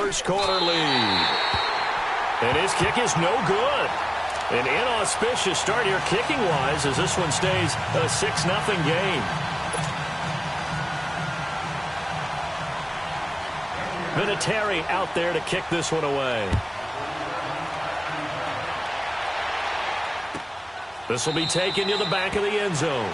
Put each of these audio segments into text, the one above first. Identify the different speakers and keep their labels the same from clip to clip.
Speaker 1: first quarter lead. And his kick is no good. An inauspicious start here kicking-wise as this one stays a 6-0 game. Vinatieri out there to kick this one away. This will be taken to the back of the end zone.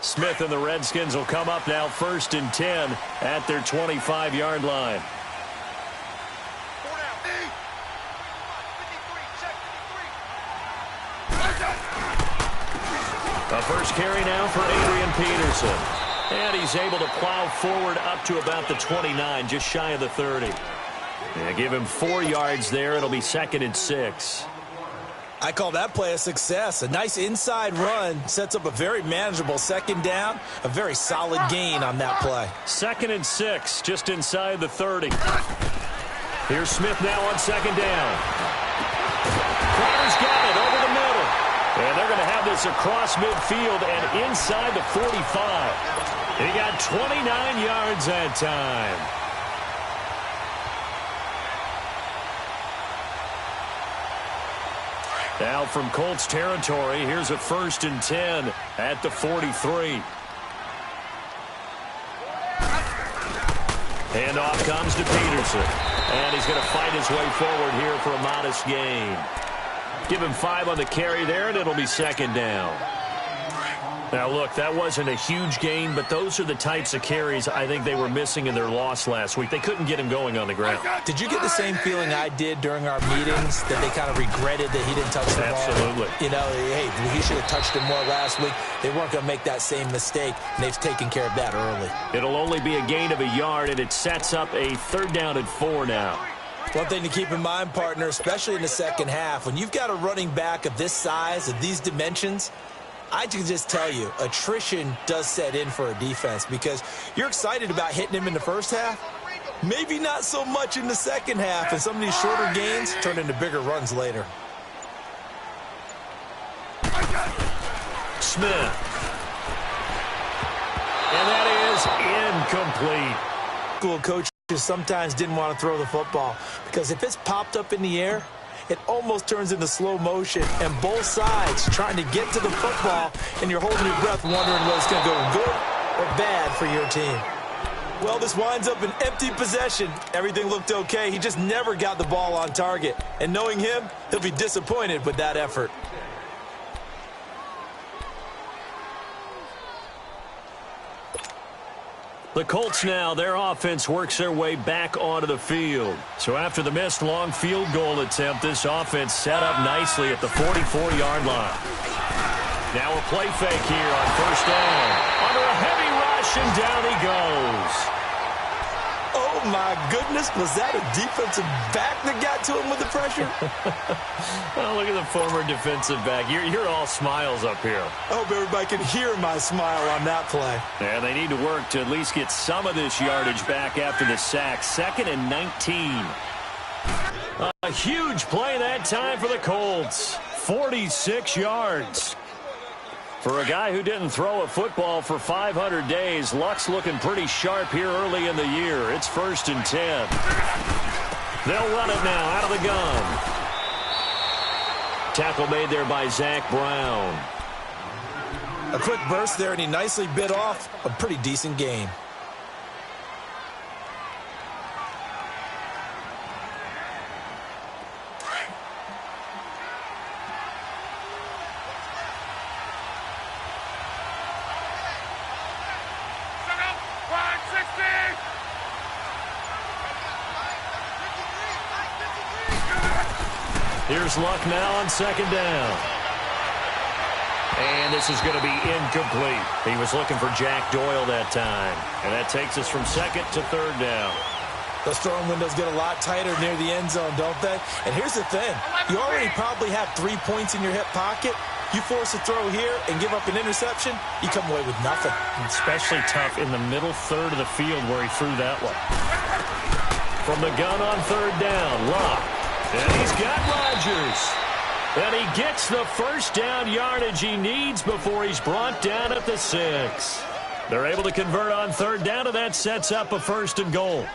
Speaker 1: Smith and the Redskins will come up now 1st and 10 at their 25-yard line. A first carry now for Adrian Peterson. And he's able to plow forward up to about the 29, just shy of the 30. Yeah, give him 4 yards there. It'll be 2nd and 6.
Speaker 2: I call that play a success. A nice inside run sets up a very manageable 2nd down. A very solid gain on that play.
Speaker 1: 2nd and 6, just inside the 30. Here's Smith now on 2nd down. Crowder's got it over the middle. And they're going to have this across midfield and inside the 45. He got 29 yards that time. Now from Colts territory, here's a 1st and 10 at the 43. Handoff comes to Peterson. And he's going to fight his way forward here for a modest gain. Give him 5 on the carry there, and it'll be 2nd down. Now, look, that wasn't a huge gain, but those are the types of carries I think they were missing in their loss last week. They couldn't get him going on the ground.
Speaker 2: Did you get the same feeling I did during our meetings, that they kind of regretted that he didn't touch the ball?
Speaker 1: Absolutely.
Speaker 2: You know, hey, he should have touched him more last week. They weren't going to make that same mistake, and they've taken care of that early.
Speaker 1: It'll only be a gain of a yard, and it sets up a 3rd down and 4 now.
Speaker 2: One thing to keep in mind, partner, especially in the second half, when you've got a running back of this size, of these dimensions, I can just tell you, attrition does set in for a defense because you're excited about hitting him in the first half. Maybe not so much in the second half, and some of these shorter gains turn into bigger runs later.
Speaker 1: Smith. And that is incomplete.
Speaker 2: School coaches sometimes didn't want to throw the football because if it's popped up in the air, it almost turns into slow motion, and both sides trying to get to the football, and you're holding your breath wondering whether it's going to go good or bad for your team. Well, this winds up an empty possession. Everything looked okay. He just never got the ball on target. And knowing him, he'll be disappointed with that effort.
Speaker 1: The Colts now, their offense works their way back onto the field. So after the missed long field goal attempt, this offense set up nicely at the 44-yard line. Now a play fake here on 1st down. Under a heavy rush, and down he goes.
Speaker 2: Oh, my goodness. Was that a defensive back that got to him with the pressure?
Speaker 1: Well, look at the former defensive back. You're all smiles up here.
Speaker 2: I hope everybody can hear my smile on that play.
Speaker 1: Yeah, they need to work to at least get some of this yardage back after the sack. 2nd and 19. A huge play that time for the Colts. 46 yards. For a guy who didn't throw a football for 500 days, Luck's looking pretty sharp here early in the year. It's 1st and 10. They'll run it now out of the gun. Tackle made there by Zach Brown.
Speaker 2: A quick burst there, and he nicely bit off a pretty decent gain.
Speaker 1: Here's Luck now on 2nd down. And this is going to be incomplete. He was looking for Jack Doyle that time. And that takes us from 2nd to 3rd down.
Speaker 2: Those throwing windows get a lot tighter near the end zone, don't they? And here's the thing. You already probably have 3 points in your hip pocket. You force a throw here and give up an interception, you come away with nothing.
Speaker 1: Especially tough in the middle third of the field where he threw that one. From the gun on third down, Locke. And he's got Rodgers. And he gets the first down yardage he needs before he's brought down at the 6. They're able to convert on third down, and that sets up a 1st and goal.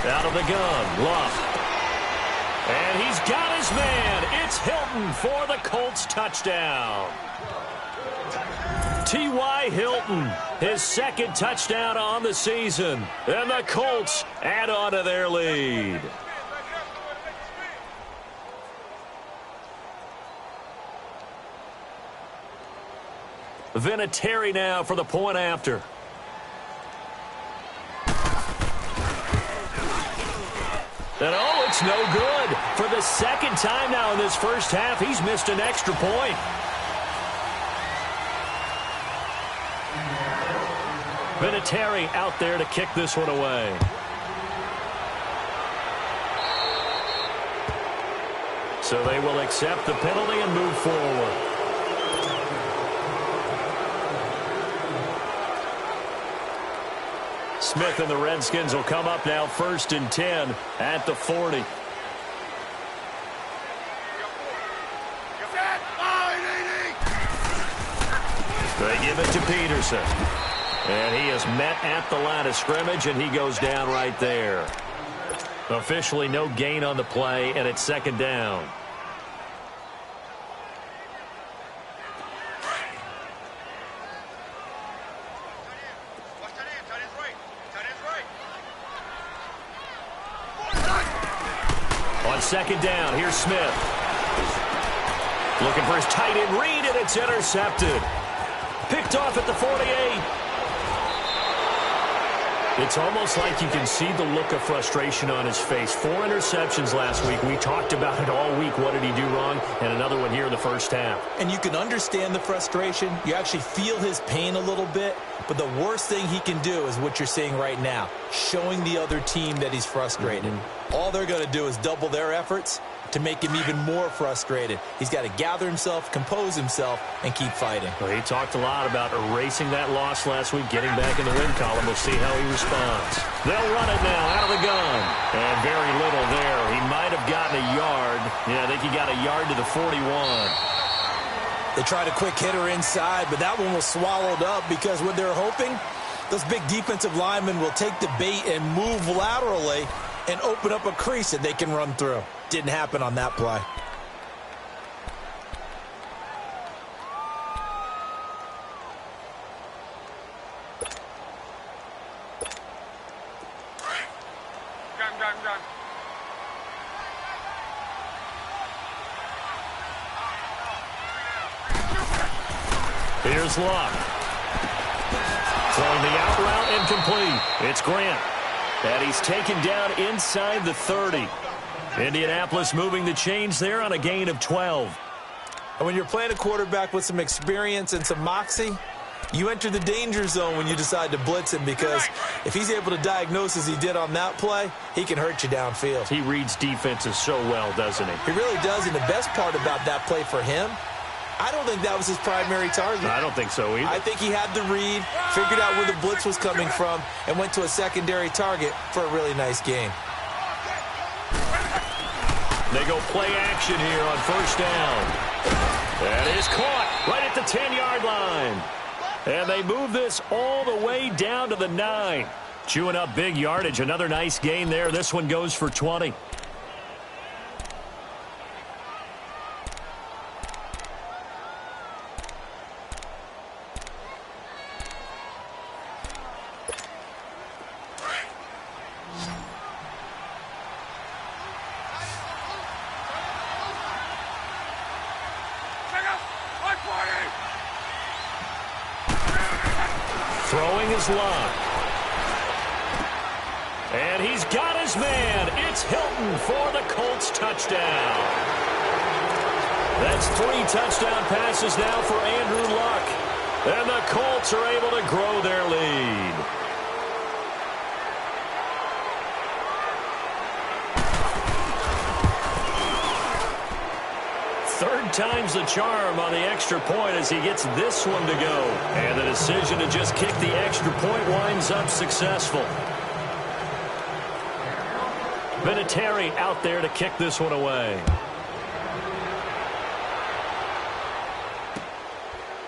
Speaker 1: Out of the gun, Locke. And he's got his man. It's Hilton for the Colts touchdown. T.Y. Hilton, his 2nd touchdown on the season. And the Colts add on to their lead. Vinatieri now for the point after. And oh, it's no good. For the 2nd time now in this first half, he's missed an extra point. Vinatieri out there to kick this one away. So they will accept the penalty and move forward. Smith and the Redskins will come up now 1st and 10 at the 40. They give it to Peterson. And he is met at the line of scrimmage, and he goes down right there. Officially no gain on the play, and it's 2nd down. On 2nd down, here's Smith. Looking for his tight end read, and it's intercepted. Picked off at the 48. It's almost like you can see the look of frustration on his face. 4 interceptions last week. We talked about it all week. What did he do wrong? And another one here in the first half.
Speaker 2: And you can understand the frustration. You actually feel his pain a little bit. But the worst thing he can do is what you're seeing right now, showing the other team that he's frustrated. All they're going to do is double their efforts to make him even more frustrated. He's got to gather himself, compose himself, and keep fighting.
Speaker 1: Well, he talked a lot about erasing that loss last week, getting back in the win column. We'll see how he responds. They'll run it now out of the gun. And very little there. He might have gotten a yard. Yeah, I think he got a yard to the 41.
Speaker 2: They tried a quick hitter inside, but that one was swallowed up because what they're hoping, those big defensive linemen will take the bait and move laterally and open up a crease that they can run through. Didn't happen on that play.
Speaker 1: Here's Locke. Throwing the out route and complete. It's Grant. And he's taken down inside the 30. Indianapolis moving the chains there on a gain of 12.
Speaker 2: And when you're playing a quarterback with some experience and some moxie, you enter the danger zone when you decide to blitz him, because if he's able to diagnose as he did on that play, he can hurt you downfield.
Speaker 1: He reads defenses so well, doesn't he?
Speaker 2: He really does, and the best part about that play for him, I don't think that was his primary target.
Speaker 1: I don't think so either.
Speaker 2: I think he had the read, figured out where the blitz was coming from, and went to a secondary target for a really nice gain.
Speaker 1: They go play action here on 1st down. That is caught right at the 10-yard line. And they move this all the way down to the 9. Chewing up big yardage. Another nice gain there. This one goes for 20. Throwing his line. And he's got his his man. It's Hilton for the Colts touchdown. That's 3 touchdown passes now for Andrew Luck. And the Colts are able to grow their lead. Third time's the charm on the extra point as he gets this one to go. And the decision to just kick the extra point winds up successful. Vinatieri out there to kick this one away.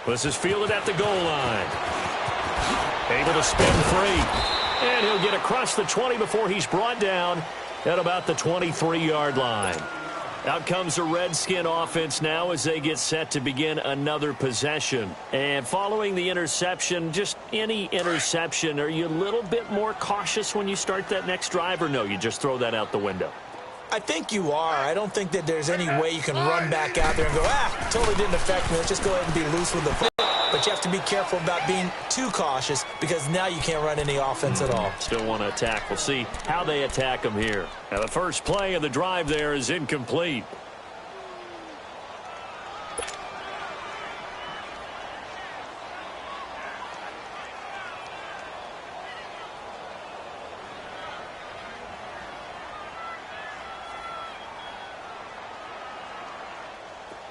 Speaker 1: This is fielded at the goal line. Able to spin free. And he'll get across the 20 before he's brought down at about the 23-yard line. Out comes the Redskin offense now as they get set to begin another possession. And following the interception, just any interception, are you a little bit more cautious when you start that next drive, or no, you just throw that out the window?
Speaker 2: I think you are. I don't think that there's any way you can run back out there and go, totally didn't affect me. Let's just go ahead and be loose with the foot. But you have to be careful about being too cautious because now you can't run any offense at all.
Speaker 1: Still want to attack. We'll see how they attack them here. Now the first play of the drive there is incomplete.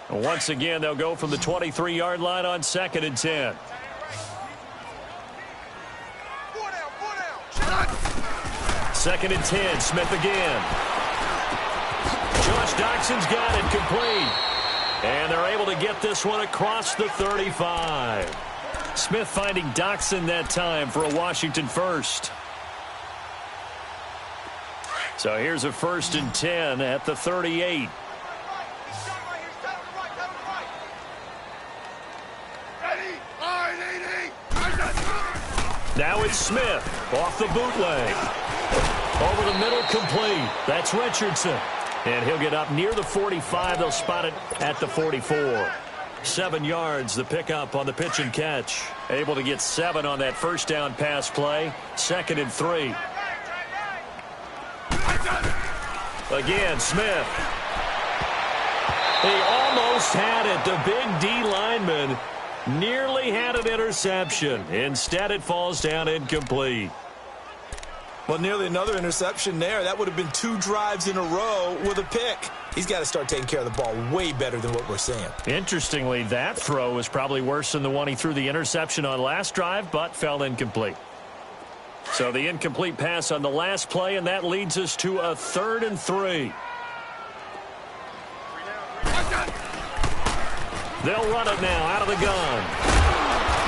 Speaker 1: Once again, they'll go from the 23-yard line on 2nd and 10. Second and 10, Smith again. Josh Doxson's got it complete. And they're able to get this one across the 35. Smith finding Doxson that time for a Washington first. So here's a 1st and 10 at the 38. Now it's Smith off the bootleg. Over the middle, complete. That's Richardson. And he'll get up near the 45. They'll spot it at the 44. 7 yards, the pickup on the pitch and catch. Able to get 7 on that first down pass play. 2nd and 3. Again, Smith. He almost had it. The big D lineman nearly had an interception. Instead, it falls down incomplete.
Speaker 2: Well, nearly another interception there. That would have been 2 drives in a row with a pick. He's got to start taking care of the ball way better than what we're seeing. Interestingly, that throw was probably worse than the one he threw the interception on last drive, but fell incomplete. So the incomplete pass on the last play, and that leads us to a 3rd and 3. They'll run it now out of the gun.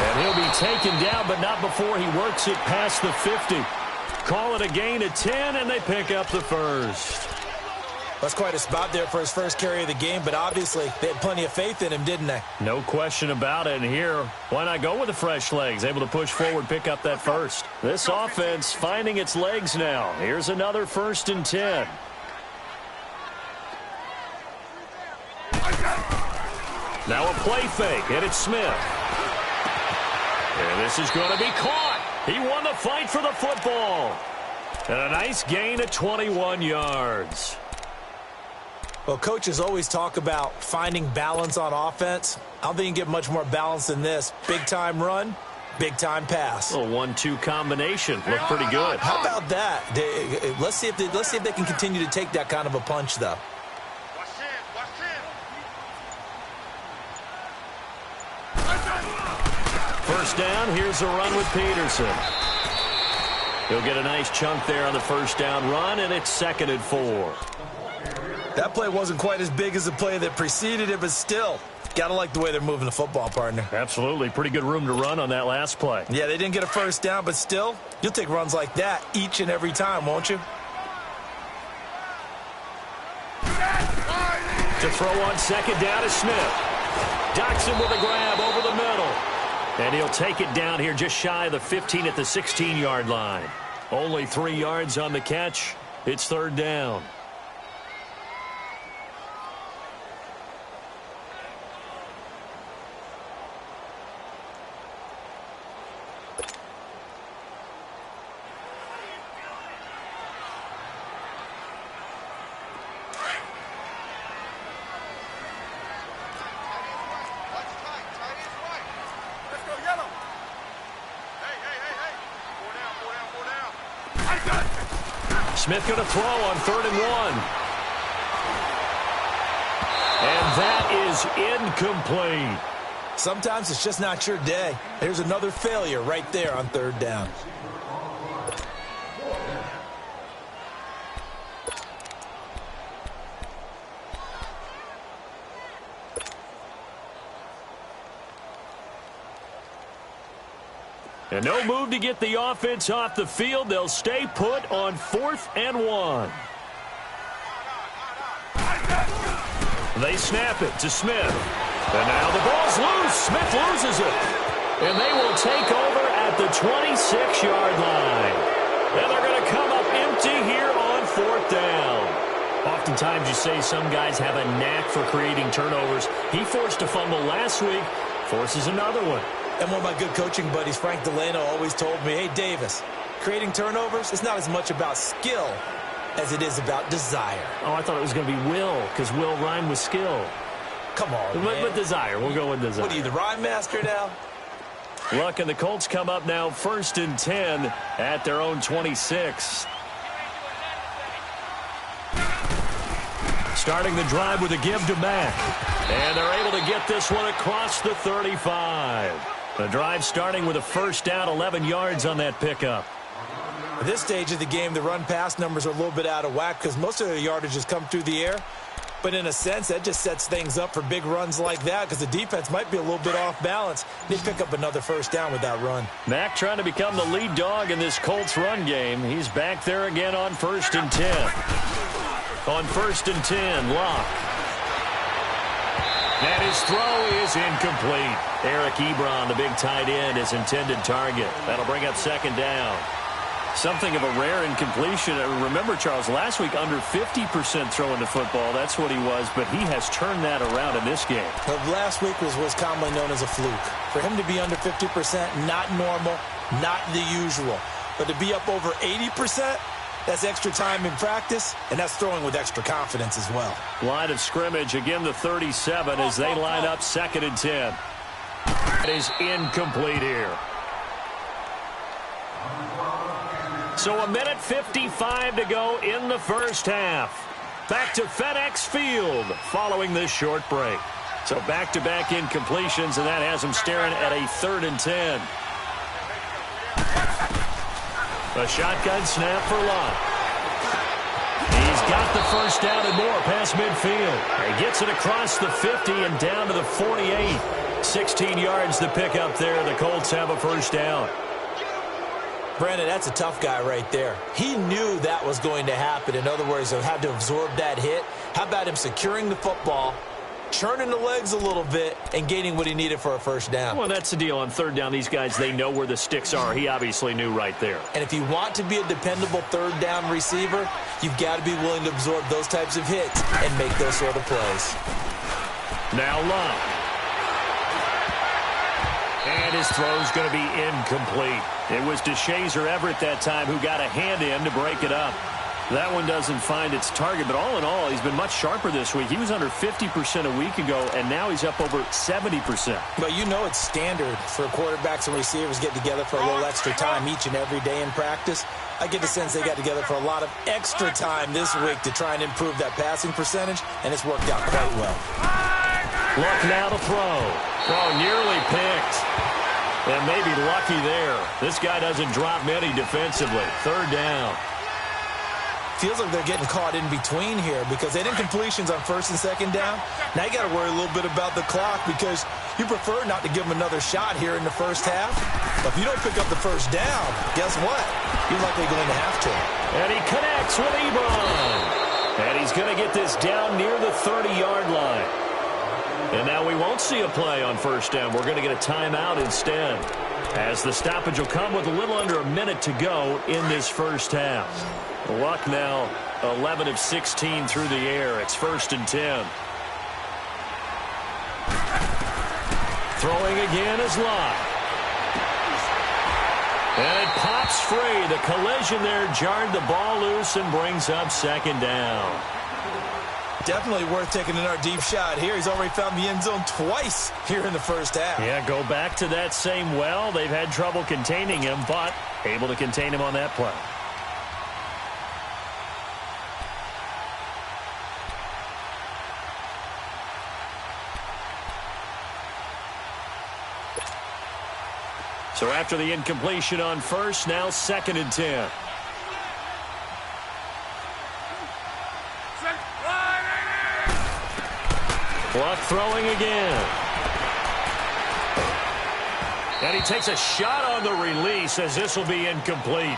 Speaker 2: And he'll be taken down, but not before he works it past the 50. Call it a gain of 10, and they pick up the first. That's quite a spot there for his first carry of the game, but obviously they had plenty of faith in him, didn't they? No question about it. And here, why not go with the fresh legs? Able to push forward, pick up that first. This offense finding its legs now. Here's another 1st and 10. Now a play fake, and it's Smith. And this is going to be caught. He won the fight for the football. And a nice gain of 21 yards. Well, coaches always talk about finding balance on offense. I don't think you can get much more balance than this. Big-time run, big-time pass. A 1-2 combination. Looked pretty good. How about that? Let's see if they can continue to take that kind of a punch, though. First down, here's a run with Peterson. He'll get a nice chunk there on the first down run, and it's 2nd and 4. That play wasn't quite as big as the play that preceded it, but still, gotta like the way they're moving the football, partner. Absolutely. Pretty good room to run on that last play. Yeah, they didn't get a first down, but still, you'll take runs like that each and every time, won't you? To throw on 2nd down is Smith. Doxson with a grab over the middle. And he'll take it down here just shy of the 15 at the 16-yard line. Only 3 yards on the catch. It's 3rd down.
Speaker 1: Smith going to throw on 3rd and 1. And that is incomplete.
Speaker 2: Sometimes it's just not your day. There's another failure right there on 3rd down.
Speaker 1: And no move to get the offense off the field. They'll stay put on 4th and 1. They snap it to Smith. And now the ball's loose. Smith loses it. And they will take over at the 26-yard line. And they're going to come up empty here on 4th down. Oftentimes you say some guys have a knack for creating turnovers. He forced a fumble last week, forces another one.
Speaker 2: And one of my good coaching buddies, Frank Delano, always told me, hey, Davis, creating turnovers is not as much about skill as it is about desire.
Speaker 1: Oh, I thought it was going to be will, because will rhyme with skill.
Speaker 2: Come on, man.
Speaker 1: But desire. We'll go with desire.
Speaker 2: What are you, the rhyme master now?
Speaker 1: Look, and the Colts come up now 1st and 10 at their own 26. Starting the drive with a give to Mack. And they're able to get this one across the 35. The drive starting with a 1st down, 11 yards on that pickup.
Speaker 2: At this stage of the game, the run-pass numbers are a little bit out of whack because most of their yardage has come through the air. But in a sense, that just sets things up for big runs like that because the defense might be a little bit off balance. They pick up another 1st down with that run.
Speaker 1: Mack trying to become the lead dog in this Colts run game. He's back there again on 1st and 10. On 1st and 10, Locke. And his throw is incomplete. Eric Ebron, the big tight end, his intended target. That'll bring up 2nd down. Something of a rare incompletion. Remember, Charles, last week under 50% throwing the football. That's what he was, but he has turned that around in this game.
Speaker 2: Well, last week was commonly known as a fluke. For him to be under 50%, not normal, not the usual. But to be up over 80%, that's extra time in practice, and that's throwing with extra confidence as well.
Speaker 1: Line of scrimmage, again the 37 as they line up 2nd and 10. That is incomplete here. So 1:55 to go in the 1st half. Back to FedEx Field following this short break. So back-to-back incompletions, and that has them staring at a 3rd and 10. A shotgun snap for Locke. He's got the 1st down and more past midfield. He gets it across the 50 and down to the 48. 16 yards to pick up there. The Colts have a 1st down.
Speaker 2: Brandon, that's a tough guy right there. He knew that was going to happen. In other words, he had to absorb that hit. How about him securing the football, churning the legs a little bit, and gaining what he needed for a 1st down?
Speaker 1: Well, that's the deal. On 3rd down, these guys, they know where the sticks are. He obviously knew right there.
Speaker 2: And if you want to be a dependable 3rd down receiver, you've got to be willing to absorb those types of hits and make those sort of plays.
Speaker 1: Now Locke. And his throw's going to be incomplete. It was DeShazer Everett that time who got a hand in to break it up. That one doesn't find its target, but all in all, he's been much sharper this week. He was under 50% a week ago, and now he's up over 70%.
Speaker 2: But you know it's standard for quarterbacks and receivers get together for a little extra time each and every day in practice. I get the sense they got together for a lot of extra time this week to try and improve that passing percentage, and it's worked out quite well.
Speaker 1: Luck now to throw. Oh, nearly picked. And maybe lucky there. This guy doesn't drop many defensively. 3rd down.
Speaker 2: Feels like they're getting caught in between here because they didn't completions on 1st and 2nd down. Now you got to worry a little bit about the clock because you prefer not to give them another shot here in the 1st half. But if you don't pick up the 1st down, guess what? You're likely going to have to.
Speaker 1: And he connects with Ebron. And he's going to get this down near the 30-yard line. And now we won't see a play on 1st down. We're going to get a timeout instead, as the stoppage will come with a little under a minute to go in this 1st half. Luck now 11 of 16 through the air. It's 1st and 10. Throwing again is Locke. And it pops free. The collision there jarred the ball loose and brings up 2nd down.
Speaker 2: Definitely worth taking another deep shot here. He's already found the end zone twice here in the 1st half.
Speaker 1: Yeah, go back to that same well. They've had trouble containing him, but able to contain him on that play. So after the incompletion on first, now 2nd and 10. Clock throwing again. And he takes a shot on the release as this will be incomplete.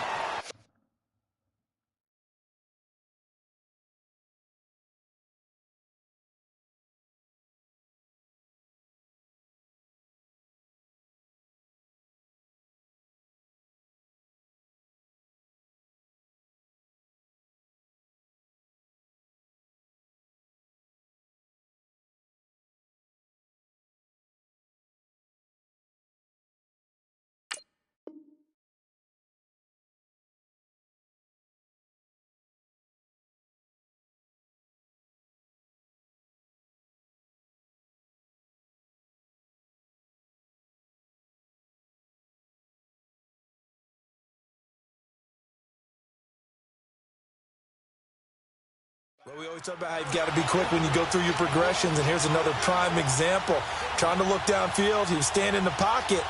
Speaker 2: Well, we always talk about how you've got to be quick when you go through your progressions, and here's another prime example. Trying to look downfield, he was standing in the pocket,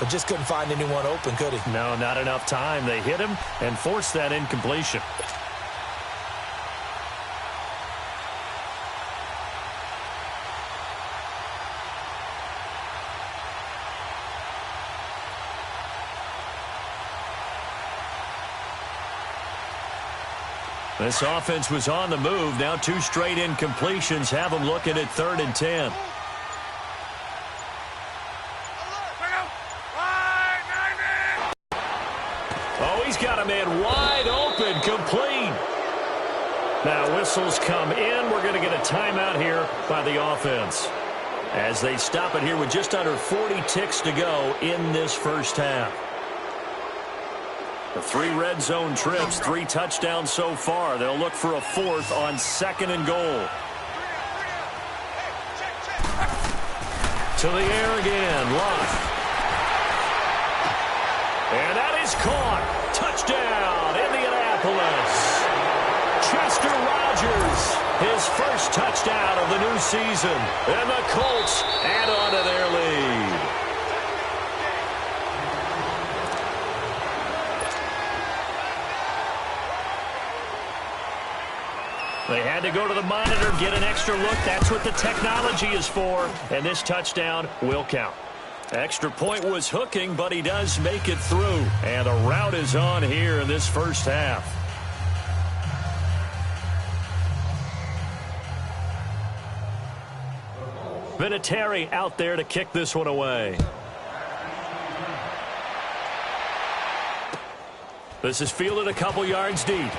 Speaker 2: but just couldn't find anyone open, could he?
Speaker 1: No, not enough time. They hit him and forced that incompletion. This offense was on the move. Now 2 straight incompletions have them looking at 3rd and 10. Oh, he's got a man wide open, complete. Now whistles come in. We're going to get a timeout here by the offense as they stop it here with just under 40 ticks to go in this first half. The 3 red zone trips, 3 touchdowns so far. They'll look for a 4th on 2nd and goal. To the air again, Luck. And that is caught. Touchdown, Indianapolis. Chester Rogers, his first touchdown of the new season. And the Colts add on to their lead. They had to go to the monitor, get an extra look. That's what the technology is for. And this touchdown will count. Extra point was hooking, but he does make it through. And the route is on here in this first half. Vinatieri out there to kick this one away. This is fielded a couple yards deep.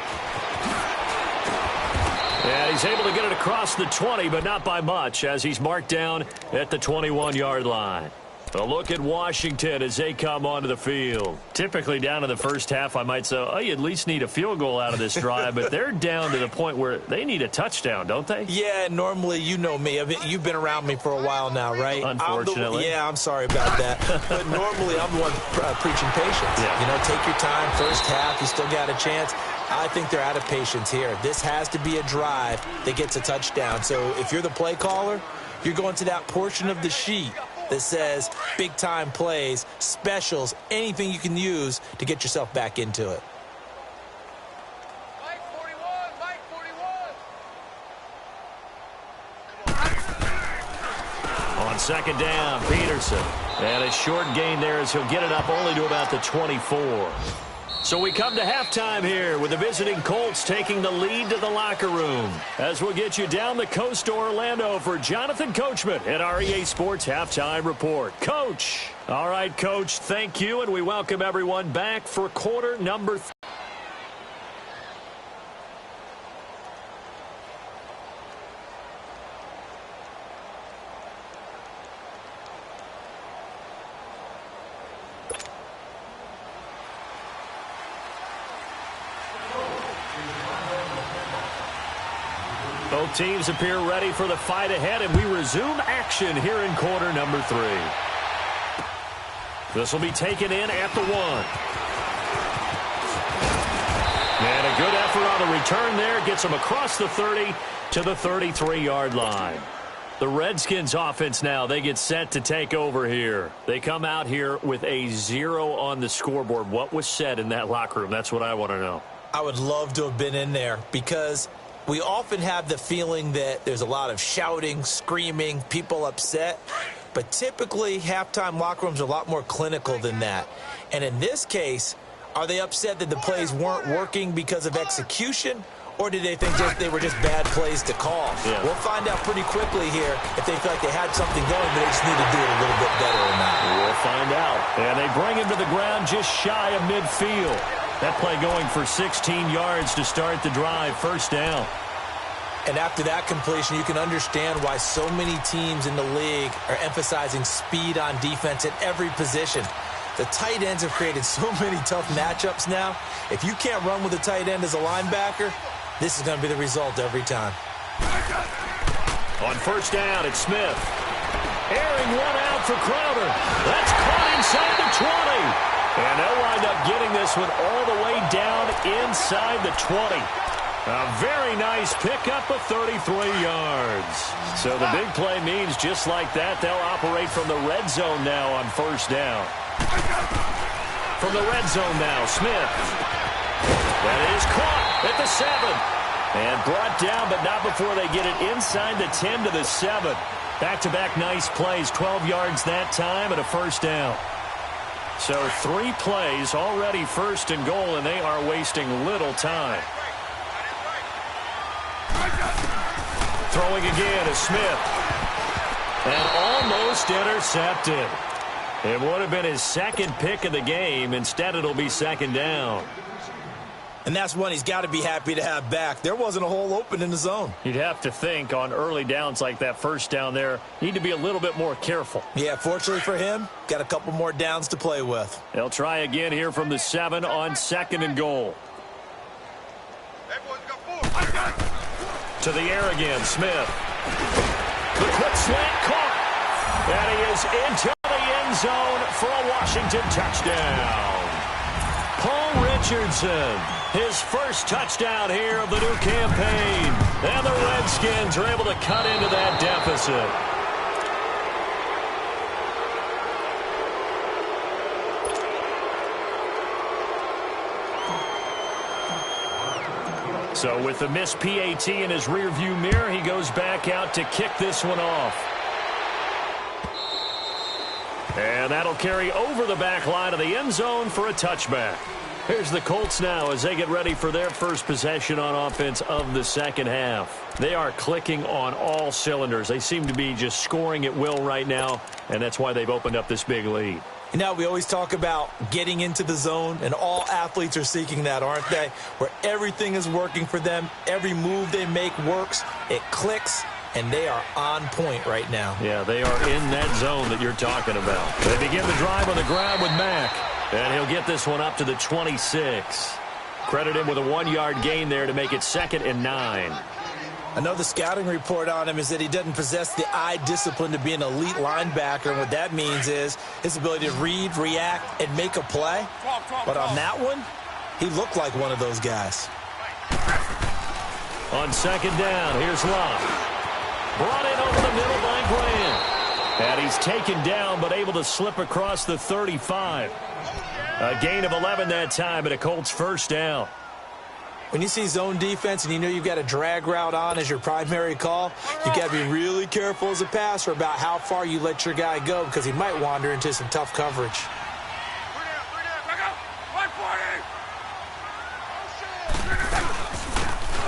Speaker 1: And he's able to get it across the 20, but not by much, as he's marked down at the 21-yard line. A look at Washington as they come onto the field. Typically down in the first half, I might say, oh, you at least need a field goal out of this drive, but they're down to the point where they need a touchdown, don't they?
Speaker 2: Yeah, normally, you know me. I mean, you've been around me for a while now, right?
Speaker 1: Unfortunately.
Speaker 2: I'm sorry about that. But normally, I'm the one preaching patience.
Speaker 1: Yeah.
Speaker 2: You know, take your time, first half, you still got a chance. I think they're out of patience here. This has to be a drive that gets a touchdown. So if you're the play caller, you're going to that portion of the sheet that says big-time plays, specials, anything you can use to get yourself back into it.
Speaker 3: Mike 41, Mike 41.
Speaker 1: On 2nd down, Peterson. And a short gain there as he'll get it up only to about the 24. So we come to halftime here with the visiting Colts taking the lead to the locker room. As we'll get you down the coast to Orlando for Jonathan Coachman at our EA Sports Halftime Report. Coach. All right, Coach, thank you, and we welcome everyone back for quarter number 3. Both teams appear ready for the fight ahead, and we resume action here in quarter number 3. This will be taken in at the 1. And a good effort on the return there. Gets him across the 30 to the 33-yard line. The Redskins offense now, they get set to take over here. They come out here with a 0 on the scoreboard. What was said in that locker room? That's what I want to know.
Speaker 2: I would love to have been in there because we often have the feeling that there's a lot of shouting, screaming, people upset. But typically, halftime locker rooms are a lot more clinical than that. And in this case, are they upset that the plays weren't working because of execution? Or did they think they were just bad plays to call?
Speaker 1: Yeah.
Speaker 2: We'll find out pretty quickly here if they feel like they had something going, but they just need to do it a little bit better or not.
Speaker 1: We'll find out. And they bring him to the ground just shy of midfield. That play going for 16 yards to start the drive, first down.
Speaker 2: And after that completion, you can understand why so many teams in the league are emphasizing speed on defense at every position. The tight ends have created so many tough matchups now. If you can't run with a tight end as a linebacker, this is going to be the result every time.
Speaker 1: On first down, it's Smith. Airing one out for Crowder. That's caught inside the 20. And they'll wind up getting this one all the way down inside the 20. A very nice pickup of 33 yards. So the big play means just like that, they'll operate from the red zone now on first down. From the red zone now, Smith. That is caught at the 7. And brought down, but not before they get it inside the 10 to the 7. Back-to-back nice plays, 12 yards that time and a first down. So 3 plays already first and goal, and they are wasting little time. Throwing again is Smith. And almost intercepted. It would have been his second pick of the game. Instead, it'll be second down.
Speaker 2: And that's one he's got to be happy to have back. There wasn't a hole open in the zone.
Speaker 1: You'd have to think on early downs like that first down there, need to be a little bit more careful.
Speaker 2: Yeah, fortunately for him, got a couple more downs to play with.
Speaker 1: They'll try again here from the 7 on second and goal. To the air again, Smith. The quick slant caught. And he is into the end zone for a Washington touchdown. Paul Richardson, his first touchdown here of the new campaign. And the Redskins are able to cut into that deficit. So with the missed PAT in his rearview mirror, he goes back out to kick this one off. And that'll carry over the back line of the end zone for a touchback. Here's the Colts now as they get ready for their first possession on offense of the second half. They are clicking on all cylinders. They seem to be just scoring at will right now, and that's why they've opened up this big lead.
Speaker 2: You know, we always talk about getting into the zone, and all athletes are seeking that, aren't they? Where everything is working for them, every move they make works, it clicks, and they are on point right now.
Speaker 1: Yeah, they are in that zone that you're talking about. They begin the drive on the ground with Mack, and he'll get this one up to the 26. Credit him with a 1-yard gain there to make it 2nd and 9.
Speaker 2: Another scouting report on him is that he doesn't possess the eye discipline to be an elite linebacker. And what that means is his ability to read, react, and make a play. But on that one, he looked like one of those guys.
Speaker 1: On second down, here's Locke. Brought in over the middle by Graham. And he's taken down but able to slip across the 35. A gain of 11 that time and a Colts first down.
Speaker 2: When you see zone defense and you know you've got a drag route on as your primary call, you've got to be really careful as a passer about how far you let your guy go because he might wander into some tough coverage.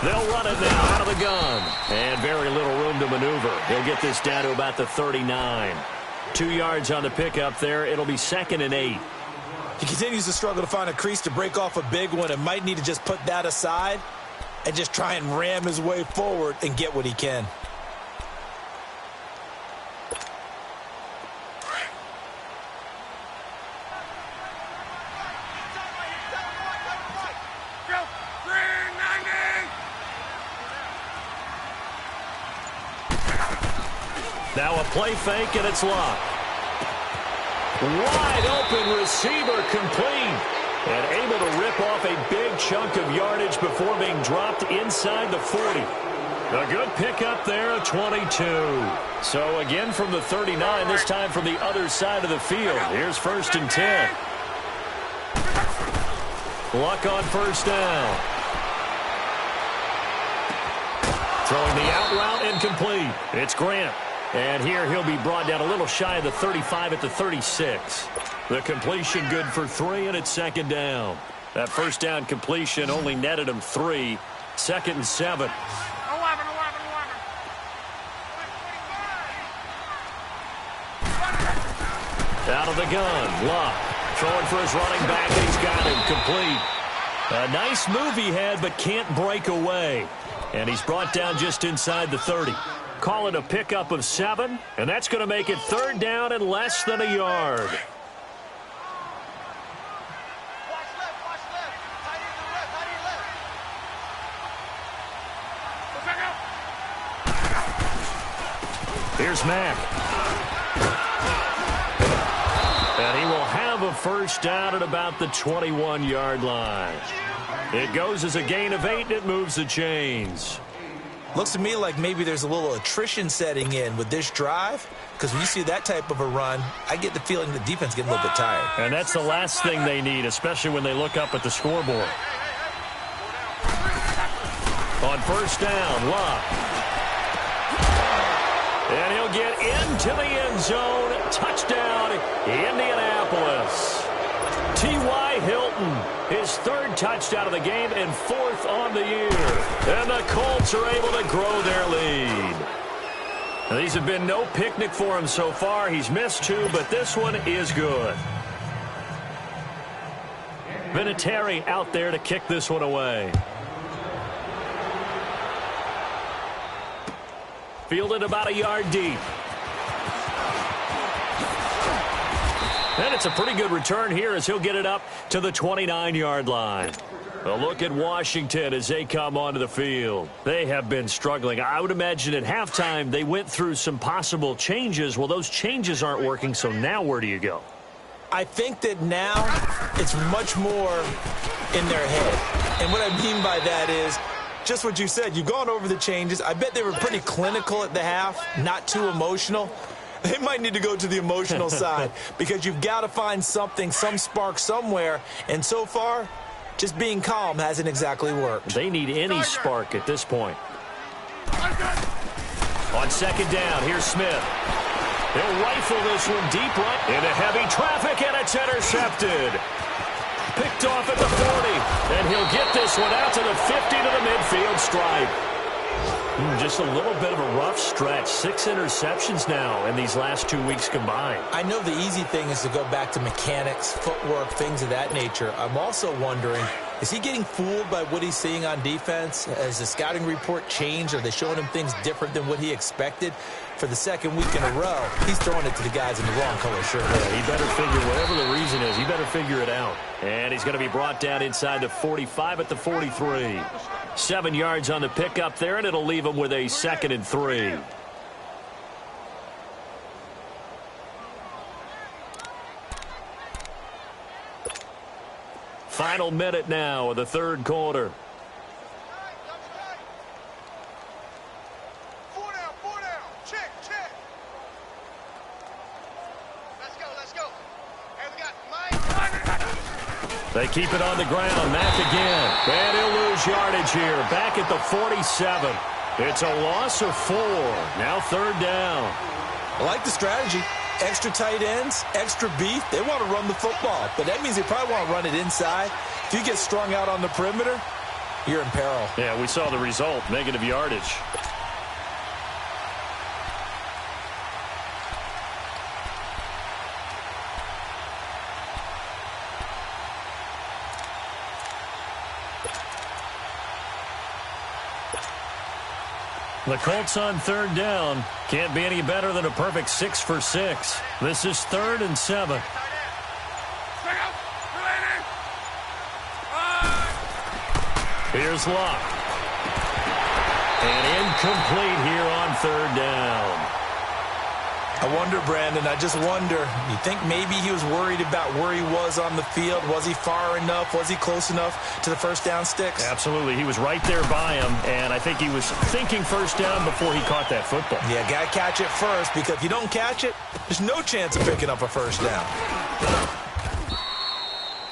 Speaker 1: They'll run it now out of the gun. And very little room to maneuver. He'll get this down to about the 39. 2 yards on the pickup there. It'll be 2nd and 8.
Speaker 2: He continues to struggle to find a crease to break off a big one and might need to just put that aside and just try and ram his way forward and get what he can.
Speaker 1: Now a play fake, and it's Locke. Wide open receiver complete. And able to rip off a big chunk of yardage before being dropped inside the 40. A good pickup there, a 22. So again from the 39, this time from the other side of the field. Here's 1st and 10. Luck on 1st down. Throwing the out route incomplete. It's Grant. And here he'll be brought down a little shy of the 35 at the 36. The completion good for 3, and it's 2nd down. That 1st down completion only netted him 3. 2nd and 7.
Speaker 3: 11.
Speaker 1: Out of the gun, Luck. Throwing for his running back, and he's got him complete. A nice move he had, but can't break away. And he's brought down just inside the 30. Call it a pickup of 7, and that's going to make it 3rd down and less than a yard. Here's Mack. And he will have a 1st down at about the 21-yard line. It goes as a gain of 8, and it moves the chains.
Speaker 2: Looks to me like maybe there's a little attrition setting in with this drive, because when you see that type of a run, I get the feeling the defense getting a little bit tired.
Speaker 1: And that's the last thing they need, especially when they look up at the scoreboard. On 1st down, Luck. And he'll get into the end zone. Touchdown, Indianapolis. T.Y. Hilton, his 3rd touchdown of the game and 4th on the year. And the Colts are able to grow their lead. Now, these have been no picnic for him so far. He's missed 2, but this one is good. Vinatieri out there to kick this one away. Fielded about a yard deep. And it's a pretty good return here as he'll get it up to the 29-yard line. A look at Washington as they come onto the field. They have been struggling. I would imagine at halftime they went through some possible changes. Well, those changes aren't working, so now where do you go?
Speaker 2: I think that now it's much more in their head. And what I mean by that is just what you said. You've gone over the changes. I bet they were pretty clinical at the half, not too emotional. They might need to go to the emotional side because you've got to find something, some spark somewhere. And so far, just being calm hasn't exactly worked.
Speaker 1: They need any spark at this point. On 2nd down, here's Smith. He'll rifle this one deep right into heavy traffic, and it's intercepted. Picked off at the 40, and he'll get this one out to the 50 to the midfield stripe. Just a little bit of a rough stretch. 6 interceptions now in these last 2 weeks combined.
Speaker 2: I know the easy thing is to go back to mechanics, footwork, things of that nature. I'm also wondering, is he getting fooled by what he's seeing on defense? Has the scouting report changed? Are they showing him things different than what he expected? For the 2nd week in a row, he's throwing it to the guys in the wrong color shirt.
Speaker 1: Yeah, he better figure, whatever the reason is, he better figure it out. And he's going to be brought down inside the 45 at the 43. 7 yards on the pickup there, and it'll leave him with a 2nd and 3. Final minute now of the 3rd quarter. They keep it on the ground. Mack again. And he'll lose yardage here. Back at the 47. It's a loss of 4. Now 3rd down.
Speaker 2: I like the strategy. Extra tight ends, extra beef. They want to run the football, but that means they probably want to run it inside. If you get strung out on the perimeter, you're in peril.
Speaker 1: Yeah, we saw the result. Negative yardage. The Colts on 3rd down. Can't be any better than a perfect 6 for 6. This is 3rd and 7. Here's Luck. And incomplete here on 3rd down.
Speaker 2: I wonder, Brandon, I just wonder, you think maybe he was worried about where he was on the field? Was he far enough? Was he close enough to the first down sticks?
Speaker 1: Absolutely. He was right there by him, and I think he was thinking first down before he caught that football.
Speaker 2: Yeah, got to catch it first, because if you don't catch it, there's no chance of picking up a first down.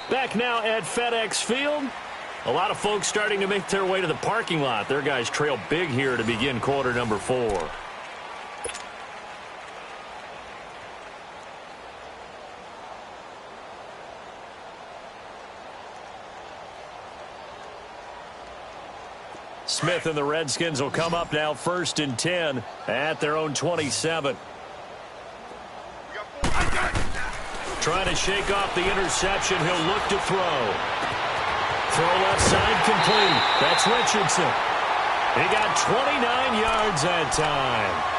Speaker 1: Back now at FedEx Field. A lot of folks starting to make their way to the parking lot. Their guys trail big here to begin quarter number 4. Smith and the Redskins will come up now 1st and 10 at their own 27. Trying to shake off the interception. He'll look to throw. Throw left side complete. That's Richardson. He got 29 yards that time.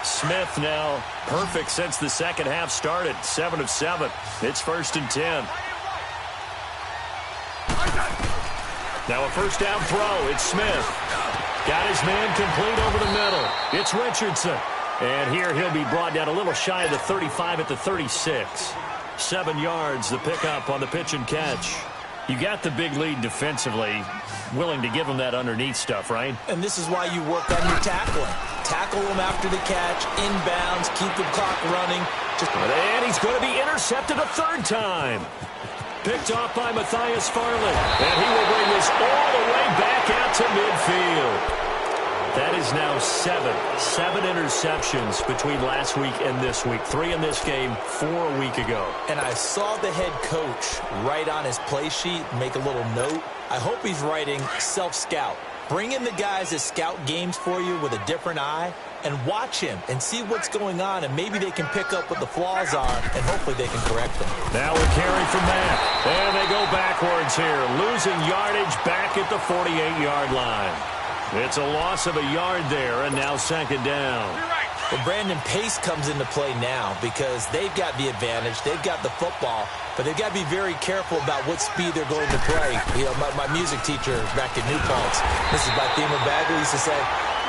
Speaker 1: Smith now perfect since the second half started. 7 of 7. It's 1st and 10. Now a first down throw. It's Smith. Got his man complete over the middle. It's Richardson. And here he'll be brought down a little shy of the 35 at the 36. 7 yards, the pickup on the pitch and catch. You got the big lead defensively. Willing to give him that underneath stuff, right?
Speaker 2: And this is why you work on your tackling. Tackle him after the catch, inbounds, keep the clock running.
Speaker 1: And he's going to be intercepted a 3rd time. Picked off by Matthias Farley. And he will bring this all the way back out to midfield. That is now 7 interceptions between last week and this week. 3 in this game, 4 a week ago.
Speaker 2: And I saw the head coach write on his play sheet, make a little note. I hope he's writing self-scout. Bring in the guys that scout games for you with a different eye and watch him and see what's going on, and maybe they can pick up what the flaws are, and hopefully they can correct them.
Speaker 1: Now a carry from Mack. And they go backwards here, losing yardage back at the 48-yard line. It's a loss of a yard there, and now 2nd down.
Speaker 2: Well, Brandon, pace comes into play now because they've got the advantage. They've got the football, but they've got to be very careful about what speed they're going to play. You know, my music teacher back at New Paltz, Mrs. Bathema Bagley, used to say,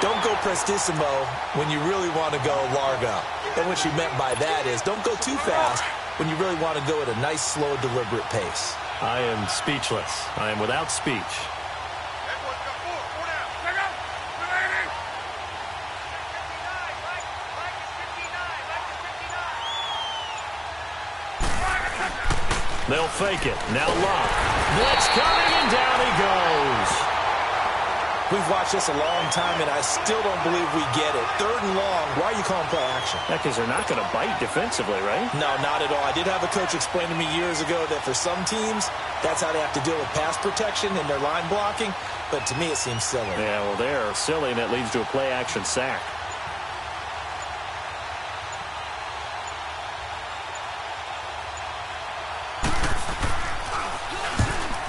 Speaker 2: don't go prestissimo when you really want to go largo. And what she meant by that is don't go too fast when you really want to go at a nice, slow, deliberate pace.
Speaker 1: I am speechless. I am without speech. They'll fake it. Now Locke. Blitz coming, and down he goes.
Speaker 2: We've watched this a long time, and I still don't believe we get it. 3rd and long. Why are you calling play action?
Speaker 1: Yeah, because they're not going to bite defensively, right?
Speaker 2: No, not at all. I did have a coach explain to me years ago that for some teams, that's how they have to deal with pass protection and their line blocking. But to me, it seems silly.
Speaker 1: Yeah, well, they're silly, and that leads to a play action sack.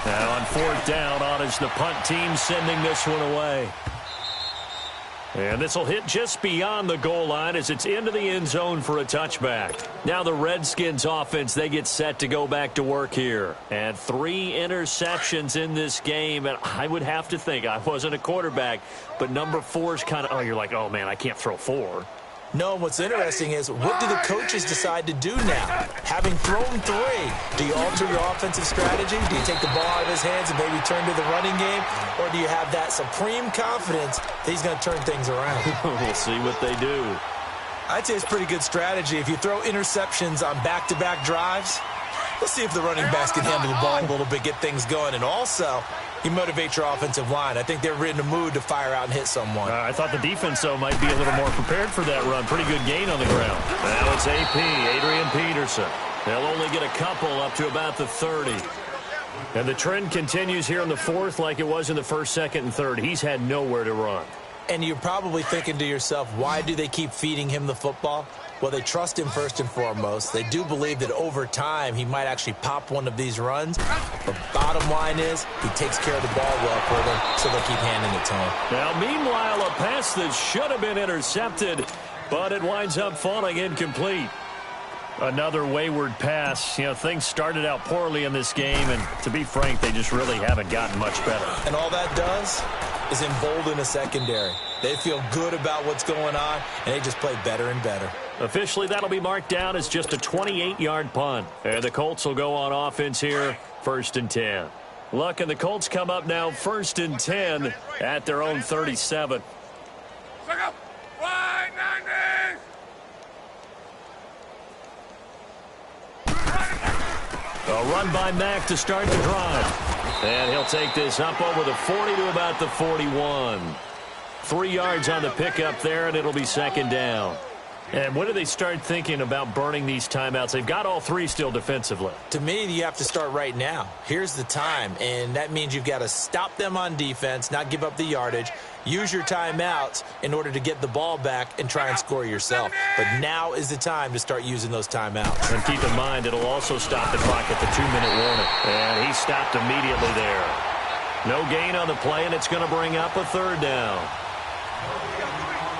Speaker 1: Now on 4th down, on is the punt team sending this one away. And this will hit just beyond the goal line as it's into the end zone for a touchback. Now the Redskins offense, they get set to go back to work here. And 3 interceptions in this game. And I would have to think, I wasn't a quarterback, but number 4 is kind of, oh, you're like, oh, man, I can't throw 4.
Speaker 2: No, what's interesting is what do the coaches decide to do now? Having thrown 3, do you alter your offensive strategy? Do you take the ball out of his hands and maybe turn to the running game? Or do you have that supreme confidence that he's going to turn things around?
Speaker 1: We'll see what they do.
Speaker 2: I'd say it's pretty good strategy. If you throw interceptions on back-to-back drives, let's see if the running backs can handle the ball a little bit, get things going. And also, you motivate your offensive line. I think they're in the mood to fire out and hit someone.
Speaker 1: I thought the defense, though, might be a little more prepared for that run. Pretty good gain on the ground. Now it's AP, Adrian Peterson. They'll only get a couple up to about the 30. And the trend continues here in the 4th like it was in the 1st, 2nd, and 3rd. He's had nowhere to run.
Speaker 2: And you're probably thinking to yourself, why do they keep feeding him the football? Well, they trust him first and foremost. They do believe that over time he might actually pop one of these runs. But bottom line is he takes care of the ball well for them, so they'll keep handing it to him.
Speaker 1: Now, meanwhile, a pass that should have been intercepted, but it winds up falling incomplete. Another wayward pass. You know, things started out poorly in this game, and to be frank, they just really haven't gotten much better.
Speaker 2: And all that does is embolden a secondary. They feel good about what's going on, and they just play better and better.
Speaker 1: Officially, that'll be marked down as just a 28-yard punt. And the Colts will go on offense here, 1st and 10. Luck and the Colts come up now 1st and 10 at their own 37. A run by Mack to start the drive. And he'll take this up over the 40 to about the 41. 3 yards on the pickup there, and it'll be 2nd down. And when do they start thinking about burning these timeouts? They've got all 3 still defensively.
Speaker 2: To me, you have to start right now. Here's the time, and that means you've got to stop them on defense, not give up the yardage, use your timeouts in order to get the ball back and try and score yourself. But now is the time to start using those timeouts.
Speaker 1: And keep in mind, it'll also stop the clock at the 2-minute warning. And he stopped immediately there. No gain on the play, and it's going to bring up a 3rd down.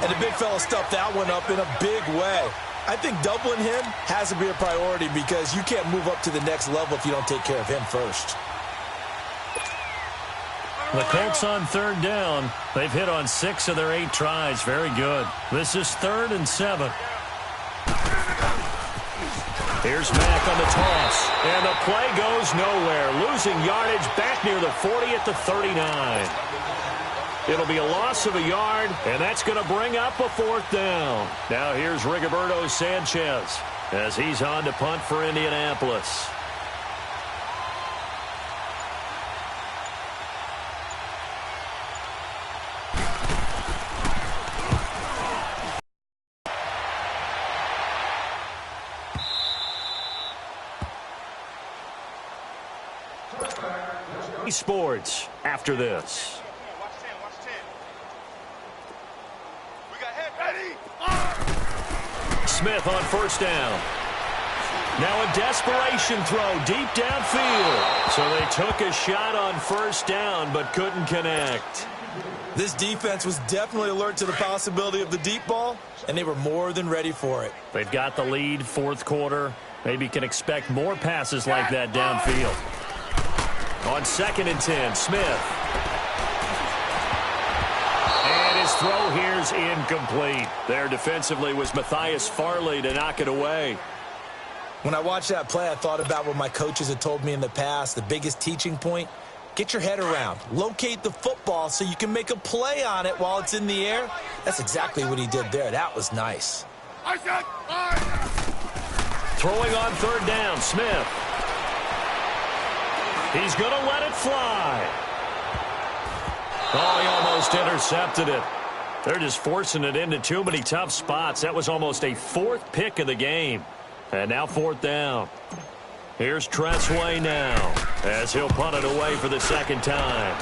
Speaker 2: And the big fella stuffed that one up in a big way. I think doubling him has to be a priority because you can't move up to the next level if you don't take care of him first.
Speaker 1: The Colts on 3rd down. They've hit on 6 of their 8 tries. Very good. This is 3rd and 7. Here's Mack on the toss. And the play goes nowhere. Losing yardage back near the 40 at the 39. It'll be a loss of a yard, and that's going to bring up a 4th down. Now here's Rigoberto Sanchez as he's on to punt for Indianapolis. Sports after this. Smith on 1st down. Now a desperation throw deep downfield. So they took a shot on 1st down but couldn't connect.
Speaker 2: This defense was definitely alert to the possibility of the deep ball, and they were more than ready for it.
Speaker 1: They've got the lead, 4th quarter. Maybe can expect more passes like that downfield. On 2nd and 10, Smith. His throw here's incomplete. There defensively was Matthias Farley to knock it away.
Speaker 2: When I watched that play, I thought about what my coaches had told me in the past. The biggest teaching point, get your head around. Locate the football so you can make a play on it while it's in the air. That's exactly what he did there. That was nice.
Speaker 1: Throwing on 3rd down, Smith. He's going to let it fly. Oh, he almost intercepted it. They're just forcing it into too many tough spots. That was almost a 4th pick of the game. And now 4th down. Here's Tressway now as he'll punt it away for the 2nd time.